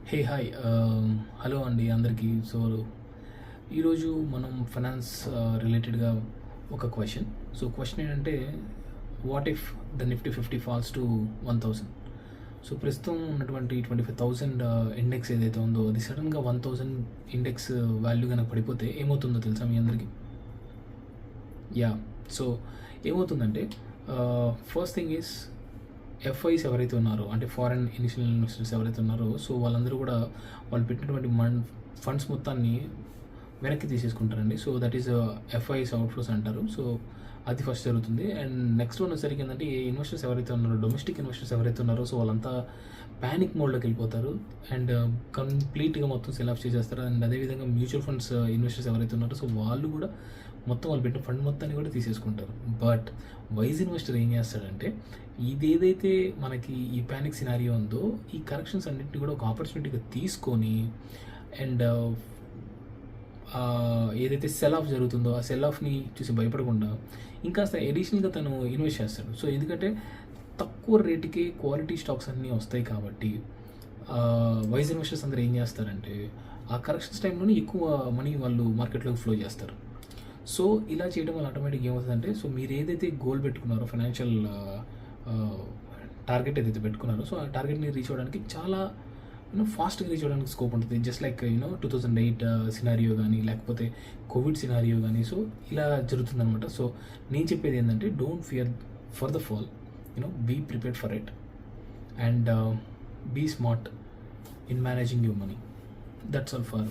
Hi hello అండి అందరికీ. So ఈరోజు మనం ఫైనాన్స్ రిలేటెడ్గా ఒక క్వశ్చన్. సో క్వశ్చన్ ఏంటంటే, what if the Nifty 50 falls to 1000? So ప్రస్తుతం ఉన్నటువంటి 25,000 ఇండెక్స్ ఏదైతే ఉందో అది సడన్గా 1000 ఇండెక్స్ వాల్యూ కనుక పడిపోతే ఏమవుతుందో తెలుసా మీ అందరికీ? యా, సో ఏమవుతుందంటే, ఫస్ట్ థింగ్ ఈస్ ఎఫ్ఐస్ ఎవరైతే ఉన్నారో, అంటే ఫారెన్ ఇనిషియల్ ఇన్వెస్టర్స్ ఎవరైతే ఉన్నారో, సో వాళ్ళందరూ కూడా వాళ్ళు పెట్టినటువంటి ఫండ్స్ మొత్తాన్ని వెనక్కి తీసేసుకుంటారండి. సో దట్ ఈస్ ఎఫ్ఐస్ అవుట్ఫ్లోస్ అంటారు. సో అది ఫస్ట్ జరుగుతుంది. అండ్ నెక్స్ట్ వన్ వచ్చేసరికి ఏంటంటే, ఈ ఇన్వెస్టర్స్ ఎవరైతే ఉన్నారో, డొమెస్టిక్ ఇన్వెస్టర్స్ ఎవరైతే ఉన్నారో, సో వాళ్ళంతా ప్యానిక్ మోడ్లోకి వెళ్ళిపోతారు అండ్ కంప్లీట్గా మొత్తం సెల్ ఆఫ్ చేసేస్తారు. అండ్ అదేవిధంగా మ్యూచువల్ ఫండ్స్ ఇన్వెస్టర్స్ ఎవరైతే ఉన్నారో, సో వాళ్ళు కూడా మొత్తం వాళ్ళు పెట్టిన ఫండ్ మొత్తాన్ని కూడా తీసేసుకుంటారు. బట్ వైజ్ ఇన్వెస్టర్ ఏం చేస్తాడంటే, ఇదేదైతే మనకి ఈ ప్యానిక్ సినారియో ఉందో, ఈ కరెక్షన్స్ అన్నింటినీ కూడా ఒక ఆపర్చునిటీగా తీసుకొని అండ్ ఏదైతే సెల్ ఆఫ్ జరుగుతుందో ఆ సెల్ ఆఫ్ని చూసి భయపడకుండా ఇంకాస్త ఎడిషనల్గా తను ఇన్వెస్ట్ చేస్తాడు. సో ఎందుకంటే తక్కువ రేటుకి క్వాలిటీ స్టాక్స్ అన్నీ వస్తాయి కాబట్టి వైజ్ ఇన్వెస్టర్స్ అందరూ ఏం చేస్తారంటే, ఆ కరెక్షన్స్ టైంలోనే ఎక్కువ మనీ వాళ్ళు మార్కెట్లోకి ఫ్లో చేస్తారు. సో ఇలా చేయడం వల్ల ఆటోమేటిక్గా ఏమవుతుందంటే, సో మీరు ఏదైతే గోల్ పెట్టుకున్నారో, ఫైనాన్షియల్ టార్గెట్ ఏదైతే పెట్టుకున్నారో, సో ఆ టార్గెట్ని రీచ్ అవ్వడానికి చాలా ఫాస్ట్గా రీచ్ అవ్వడానికి స్కోప్ ఉంటుంది. జస్ట్ లైక్ 2008 సినారియో కానీ, లేకపోతే కోవిడ్ సినారియో కానీ, సో ఇలా జరుగుతుందనమాట. సో నేను చెప్పేది ఏంటంటే, don't fear for the fall, be prepared for it and be smart in managing your money. That's all for